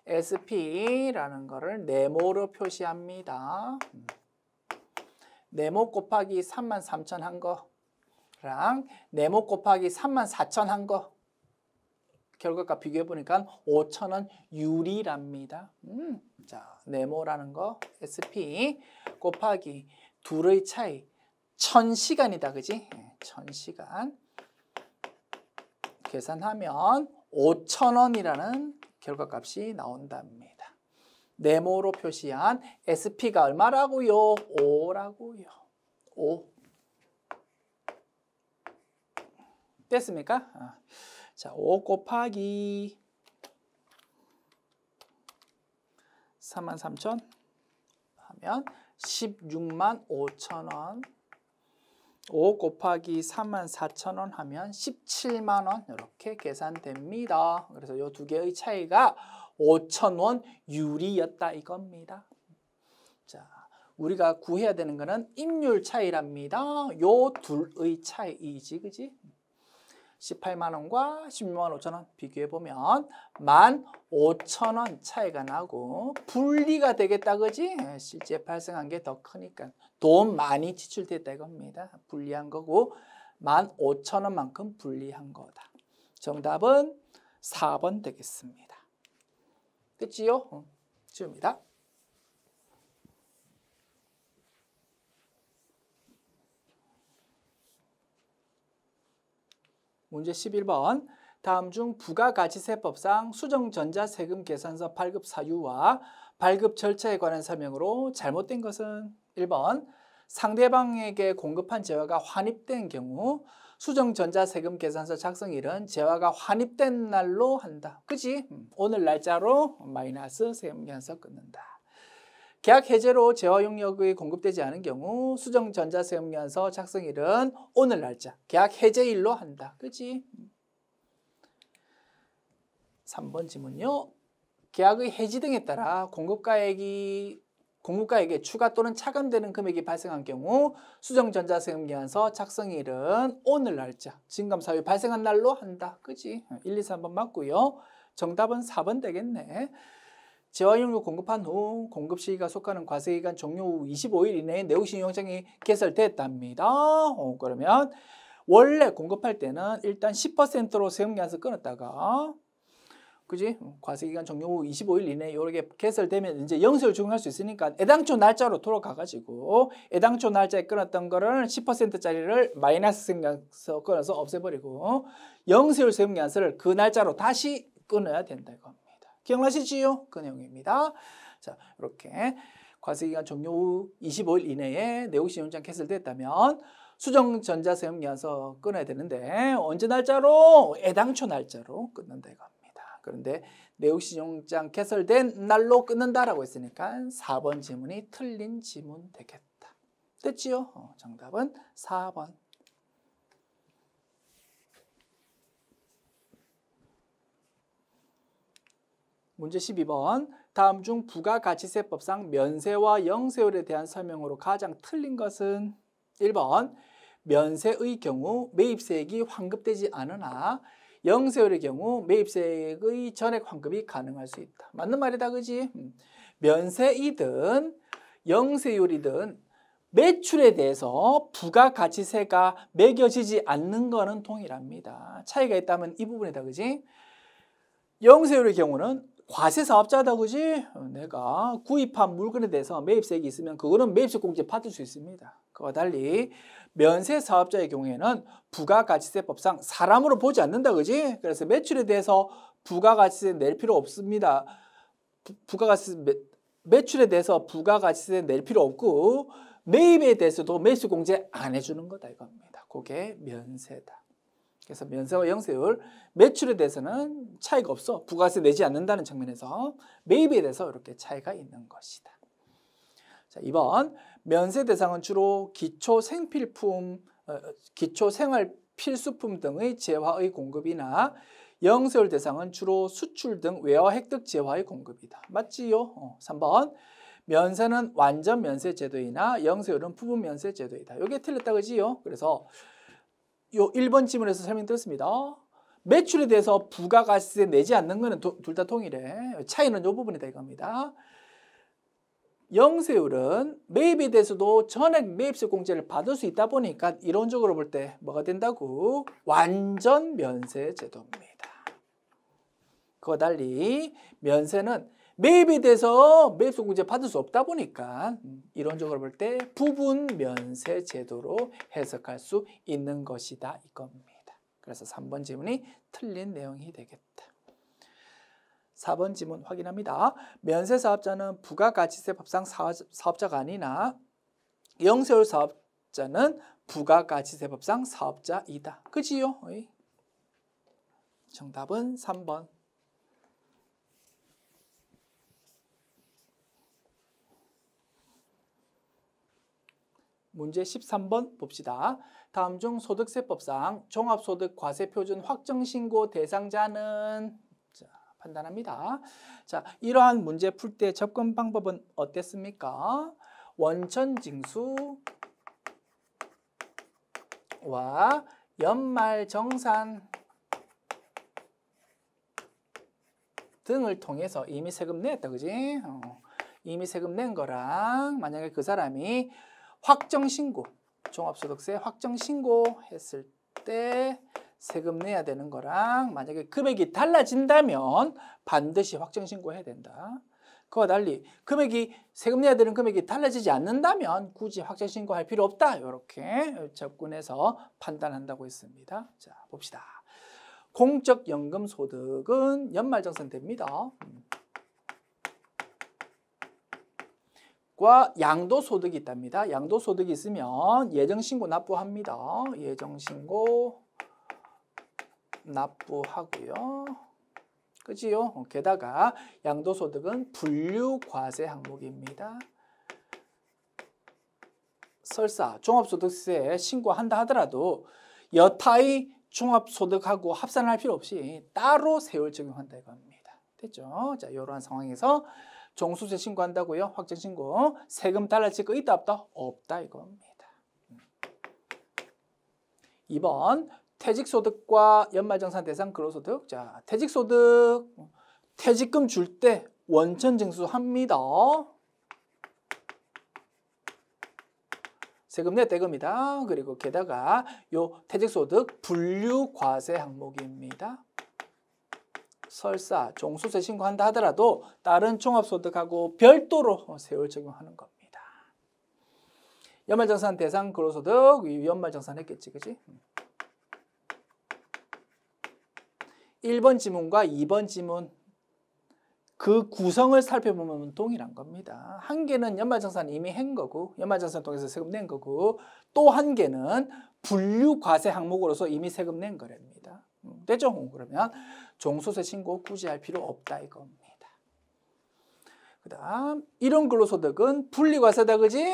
A: SP라는 거를 네모로 표시합니다. 네모 곱하기 33,000 한 거랑 네모 곱하기 34,000 한 거 결과값 비교해 보니까 5,000원 유리랍니다. 자, 네모라는 거 SP 곱하기 둘의 차이 1,000시간이다. 그지? 1,000시간 계산하면 5,000원이라는 결과값이 나온답니다. 네모로 표시한 SP가 얼마라고요? 5라고요. 5. 됐습니까? 자, 5 곱하기 33,000 하면 16만 5천원. 5 곱하기 34,000원 하면 17만 원 이렇게 계산됩니다. 그래서 이 두 개의 차이가 5,000원 유리였다 이겁니다. 자, 우리가 구해야 되는 거는 임률 차이랍니다. 요 둘의 차이이지, 그지? 18만 원과 16만 5천 원 비교해 보면 15,000원 차이가 나고 분리가 되겠다, 그지? 실제 발생한 게 더 크니까 돈 많이 지출됐다 이겁니다. 분리한 거고 15,000원만큼 분리한 거다. 정답은 4번 되겠습니다. 끝이요? 지웁니다. 문제 11번. 다음 중 부가가치세법상 수정전자세금 계산서 발급 사유와 발급 절차에 관한 설명으로 잘못된 것은 1번. 상대방에게 공급한 재화가 환입된 경우 수정전자세금 계산서 작성일은 재화가 환입된 날로 한다. 그지? 오늘 날짜로 마이너스 세금계산서 끊는다. 계약 해제로 재화 용역이 공급되지 않은 경우 수정전자세금계산서 작성일은 오늘 날짜, 계약 해제일로 한다. 그지? 3번 지문요. 계약의 해지 등에 따라 공급가액에 추가 또는 차감되는 금액이 발생한 경우 수정전자세금계산서 작성일은 오늘 날짜, 증감사유 발생한 날로 한다. 그지? 1, 2, 3번 맞고요. 정답은 4번 되겠네. 재화용역 공급한 후 공급 시기가 속하는 과세기간 종료 후 25일 이내에 내역신용장이 개설됐답니다. 그러면 원래 공급할 때는 일단 10%로 세금계산서 끊었다가 그지? 과세기간 종료 후 25일 이내에 이렇게 개설되면 이제 영세율 적용할 수 있으니까 애당초 날짜로 돌아가가지고 애당초 날짜에 끊었던 거를 10%짜리를 마이너스 세금계산서 끊어서 없애버리고 영세율 세금계산서를 그 날짜로 다시 끊어야 된다 이겁니다. 기억나시지요? 그 내용입니다. 자, 이렇게 과세기간 종료 후 25일 이내에 내역신용장 개설됐다면 수정전자세금계산서 끊어야 되는데 언제 날짜로? 애당초 날짜로 끊는다 이겁니다. 그런데 내역신용장 개설된 날로 끊는다라고 했으니까 4번 지문이 틀린 지문 되겠다. 됐지요? 정답은 4번. 문제 12번. 다음 중 부가가치세법상 면세와 영세율에 대한 설명으로 가장 틀린 것은 1번. 면세의 경우 매입세액이 환급되지 않으나 영세율의 경우 매입세액의 전액 환급이 가능할 수 있다. 맞는 말이다, 그지? 면세이든 영세율이든 매출에 대해서 부가가치세가 매겨지지 않는 거는 동일합니다. 차이가 있다면 이 부분이다, 그지? 영세율의 경우는 과세사업자다, 그지? 내가 구입한 물건에 대해서 매입세액이 있으면 그거는 매입세 공제 받을 수 있습니다. 그와 달리 면세사업자의 경우에는 부가가치세법상 사람으로 보지 않는다, 그지? 그래서 매출에 대해서 부가가치세 낼 필요 없습니다. 매출에 대해서 부가가치세 낼 필요 없고 매입에 대해서도 매입세 공제 안 해주는 거다 이겁니다. 그게 면세다. 그래서 면세와 영세율, 매출에 대해서는 차이가 없어. 부가세 내지 않는다는 측면에서 매입에 대해서 이렇게 차이가 있는 것이다. 자, 2번. 면세 대상은 주로 기초 생활 필수품 등의 재화의 공급이나 영세율 대상은 주로 수출 등 외화 획득 재화의 공급이다. 맞지요? 3번. 면세는 완전 면세 제도이나 영세율은 부분 면세 제도이다. 이게 틀렸다, 그지요? 그래서 요 1번 지문에서 설명드렸습니다. 매출에 대해서 부가가치세 내지 않는 거는 둘 다 동일해. 차이는 이 부분이다 이겁니다. 영세율은 매입에 대해서도 전액 매입세 공제를 받을 수 있다 보니까 이론적으로 볼 때 뭐가 된다고? 완전 면세 제도입니다. 그와 달리 면세는 매입에 대해서 매입세 공제 받을 수 없다 보니까 이론적으로 볼 때 부분 면세 제도로 해석할 수 있는 것이다 이겁니다. 그래서 3번 지문이 틀린 내용이 되겠다. 4번 지문 확인합니다. 면세사업자는 부가가치세법상 사업자가 아니나 영세율 사업자는 부가가치세법상 사업자이다. 그지요? 정답은 3번. 문제 13번 봅시다. 다음 중 소득세법상 종합소득과세표준 확정신고 대상자는 판단합니다. 자, 이러한 문제 풀 때 접근 방법은 어땠습니까? 원천징수와 연말정산 등을 통해서 이미 세금 냈다, 그지? 이미 세금 낸 거랑 만약에 그 사람이 확정신고, 종합소득세 확정신고 했을 때 세금 내야 되는 거랑 만약에 금액이 달라진다면 반드시 확정신고 해야 된다. 그와 달리 금액이 세금 내야 되는 금액이 달라지지 않는다면 굳이 확정신고 할 필요 없다. 이렇게 접근해서 판단한다고 했습니다. 자, 봅시다. 공적연금소득은 연말정산됩니다. 과 양도소득이 있답니다. 양도소득이 있으면 예정신고 납부합니다. 예정신고 납부하고요. 그지요? 게다가 양도소득은 분류과세 항목입니다. 설사 종합소득세 신고한다 하더라도 여타의 종합소득하고 합산할 필요 없이 따로 세율 적용한다 이겁니다. 됐죠? 자, 이러한 상황에서 종수세 신고한다고요? 확정신고. 세금 달라질 거 있다 없다? 없다 이겁니다. 2번 퇴직소득과 연말정산 대상 근로소득. 자, 퇴직소득 퇴직금 줄 때 원천 징수합니다. 세금 냈다 이겁니다. 그리고 게다가 요 퇴직소득 분류과세 항목입니다. 설사 종수세 신고한다 하더라도 다른 종합소득하고 별도로 세율 적용하는 겁니다. 연말정산 대상 근로소득 연말정산 했겠지, 그지? 1번 지문과 2번 지문 그 구성을 살펴보면 동일한 겁니다. 한 개는 연말정산 이미 한 거고 연말정산 통해서 세금 낸 거고 또 한 개는 분류과세 항목으로서 이미 세금 낸 거랍니다. 됐죠? 그러면 종소세 신고 굳이 할 필요 없다 이겁니다. 그 다음 이런 근로소득은 분리과세다 그지?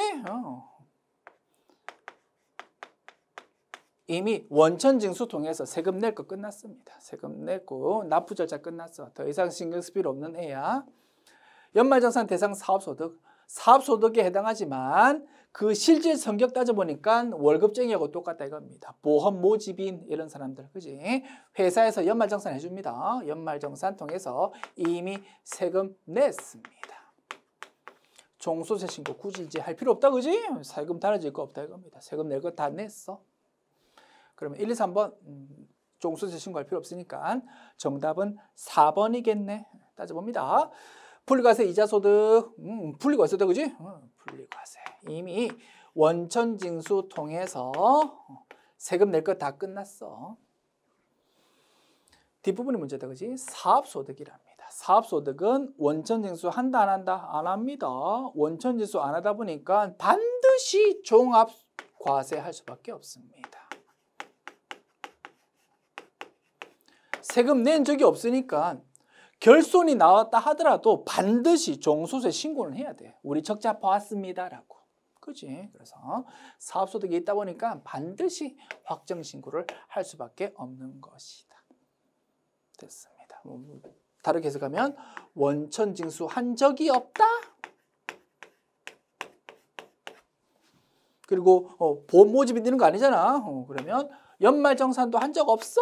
A: 이미 원천징수 통해서 세금 낼 거 끝났습니다. 세금 내고 납부 절차 끝났어. 더 이상 신경 쓸 필요 없는 애야. 연말정산 대상 사업소득. 사업소득에 해당하지만 그 실질 성격 따져보니까 월급쟁이하고 똑같다 이겁니다. 보험 모집인 이런 사람들, 그지? 회사에서 연말정산 해줍니다. 연말정산 통해서 이미 세금 냈습니다. 종소세 신고 굳이 이제 할 필요 없다, 그지? 세금 달라질 거 없다 이겁니다. 세금 낼 거 다 냈어. 그러면 1, 2, 3번 종소세 신고할 필요 없으니까 정답은 4번이겠네. 따져봅니다. 분리과세 이자소득, 분리과세다 그지? 분리과세. 이미 원천징수 통해서 세금 낼 거 다 끝났어. 뒷부분이 문제다 그지? 사업소득이랍니다. 사업소득은 원천징수 한다 안 한다? 안 합니다. 원천징수 안 하다 보니까 반드시 종합과세 할 수밖에 없습니다. 세금 낸 적이 없으니까 결손이 나왔다 하더라도 반드시 종소세 신고는 해야 돼. 우리 적자 봐왔습니다라고. 그지? 그래서 사업소득이 있다 보니까 반드시 확정신고를 할 수밖에 없는 것이다. 됐습니다. 다르게 해석하면 원천징수 한 적이 없다. 그리고 보험 모집이 되는 거 아니잖아. 그러면 연말정산도 한 적 없어?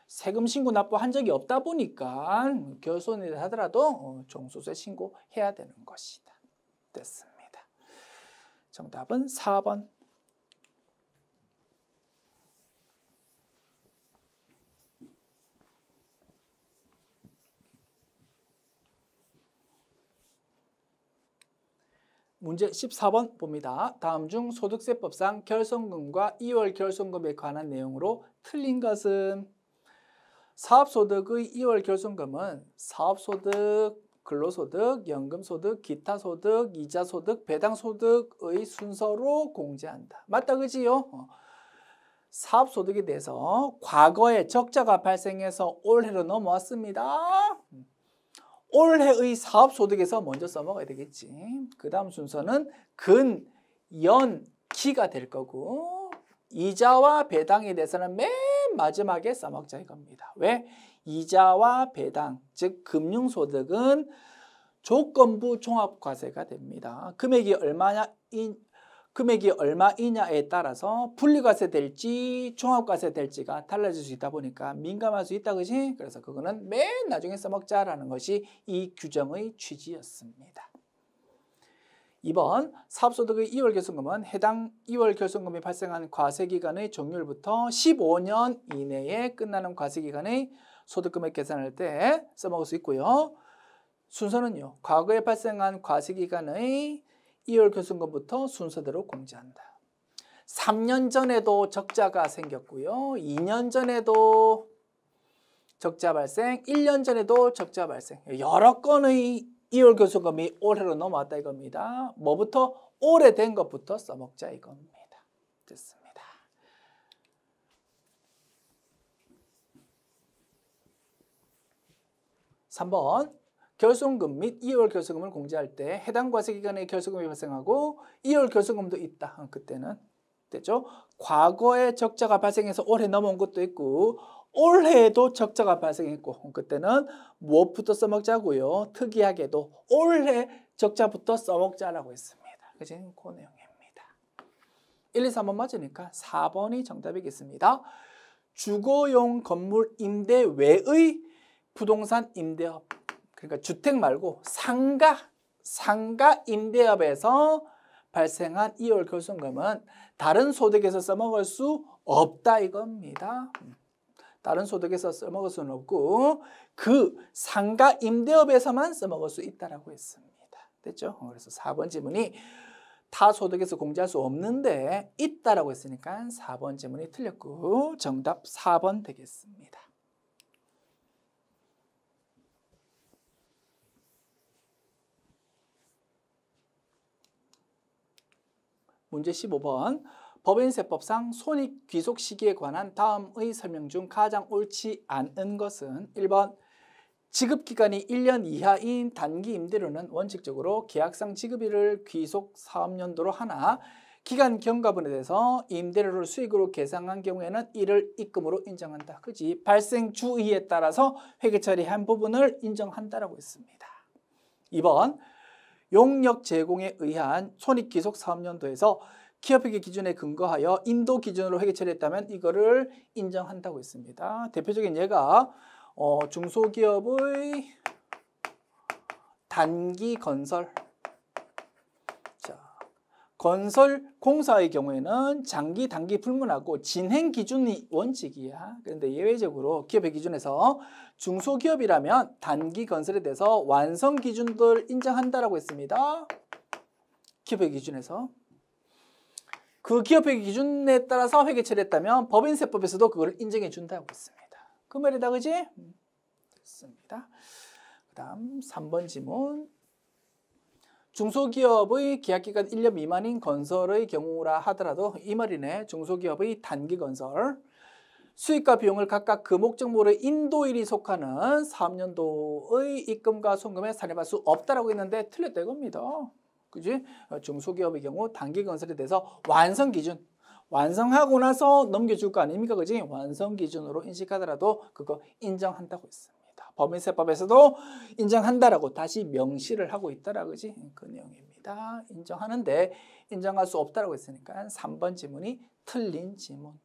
A: 세금 신고 납부한 적이 없다 보니까 결손이 하더라도 종소세 신고해야 되는 것이다. 됐습니다. 정답은 4번. 문제 14번 봅니다. 다음 중 소득세법상 결손금과 2월 결손금에 관한 내용으로 틀린 것은? 사업소득의 2월 결손금은 사업소득, 근로소득, 연금소득, 기타소득, 이자소득, 배당소득의 순서로 공제한다. 맞다 그지요? 사업소득에 대해서 과거에 적자가 발생해서 올해로 넘어왔습니다. 올해의 사업소득에서 먼저 써먹어야 되겠지. 그 다음 순서는 근, 연, 기가 될 거고 이자와 배당에 대해서는 맨 마지막에 써먹자 이겁니다. 왜? 이자와 배당, 즉 금융소득은 조건부 종합과세가 됩니다. 금액이 얼마이냐에 따라서 분리과세 될지 종합과세 될지가 달라질 수 있다 보니까 민감할 수 있다 그지? 그래서 그거는 맨 나중에 써먹자라는 것이 이 규정의 취지였습니다. 2번 사업소득의 2월 결손금은 해당 2월 결손금이 발생한 과세기간의 종료일부터 15년 이내에 끝나는 과세기간의 소득금액 계산할 때 써먹을 수 있고요. 순서는요. 과거에 발생한 과세기간의 2월 결손금부터 순서대로 공제한다. 3년 전에도 적자가 생겼고요. 2년 전에도 적자 발생, 1년 전에도 적자 발생. 여러 건의 이월 교수금이 올해로 넘어왔다 이겁니다. 뭐부터? 오래된 것부터 써먹자 이겁니다. 됐습니다. (3번) 결손금 및 2월 결손금을 공제할 때 해당 과세기간에 결손금이 발생하고 2월 결손금도 있다. 그때는 됐죠? 과거에 적자가 발생해서 올해 넘어온 것도 있고 올해에도 적자가 발생했고 그때는 무엇부터 써먹자고요? 특이하게도 올해 적자부터 써먹자라고 했습니다. 그치? 그 내용입니다. 1, 2, 3번 맞으니까 4번이 정답이겠습니다. 주거용 건물 임대 외의 부동산 임대업, 그러니까 주택 말고 상가 임대업에서 발생한 2월 결손금은 다른 소득에서 써먹을 수 없다 이겁니다. 다른 소득에서 써먹을 수는 없고 그 상가 임대업에서만 써먹을 수 있다라고 했습니다. 됐죠? 그래서 4번 지문이 타 소득에서 공제할 수 없는데 있다라고 했으니까 4번 지문이 틀렸고 정답 4번 되겠습니다. 문제 15번. 법인세법상 손익귀속 시기에 관한 다음의 설명 중 가장 옳지 않은 것은 1번 지급기간이 1년 이하인 단기 임대료는 원칙적으로 계약상 지급일을 귀속 사업연도로 하나 기간 경과분에 대해서 임대료를 수익으로 계상한 경우에는 이를 입금으로 인정한다. 그지? 발생 주의에 따라서 회계 처리한 부분을 인정한다라고 했습니다. 2번 용역 제공에 의한 손익귀속 사업연도에서 기업회계 기준에 근거하여 인도 기준으로 회계 처리했다면 이거를 인정한다고 했습니다. 대표적인 예가 중소기업의 단기 건설. 자, 건설 공사의 경우에는 장기, 단기 불문하고 진행 기준이 원칙이야. 그런데 예외적으로 기업의 기준에서 중소기업이라면 단기 건설에 대해서 완성 기준들 인정한다라고 했습니다. 기업의 기준에서. 그 기업회계 기준에 따라서 회계 처리했다면 법인세법에서도 그걸 인정해 준다고 했습니다. 그 말이다, 그지? 됐습니다. 그 다음 3번 지문. 중소기업의 계약기간 1년 미만인 건설의 경우라 하더라도 이 말이네. 중소기업의 단기 건설. 수익과 비용을 각각 그 목적물의 인도일이 속하는 사업연도의 입금과 송금에 산입할 수 없다라고 했는데 틀렸다 이겁니다. 그지? 중소기업의 경우 단기 건설에 대해서 완성 기준, 완성하고 나서 넘겨줄 거 아닙니까? 그지? 완성 기준으로 인식하더라도 그거 인정한다고 했습니다. 법인세법에서도 인정한다라고 다시 명시를 하고 있더라, 그지? 그 내용입니다. 인정하는데 인정할 수 없다라고 했으니까 3번 지문이 틀린 지문.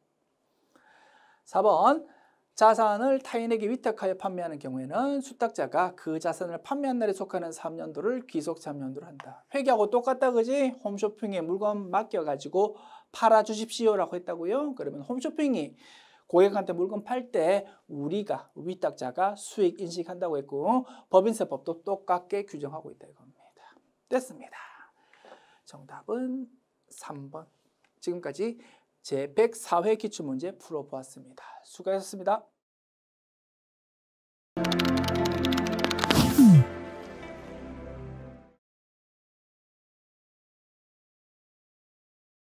A: 4번 자산을 타인에게 위탁하여 판매하는 경우에는 수탁자가 그 자산을 판매한 날에 속하는 사업연도를 귀속 사업연도로 한다. 회계하고 똑같다, 그지? 홈쇼핑에 물건 맡겨가지고 팔아주십시오라고 했다고요? 그러면 홈쇼핑이 고객한테 물건 팔 때 우리가 위탁자가 수익 인식한다고 했고 법인세법도 똑같게 규정하고 있다 이겁니다. 됐습니다. 정답은 3번. 지금까지 제104회 기출문제 풀어보았습니다. 수고하셨습니다.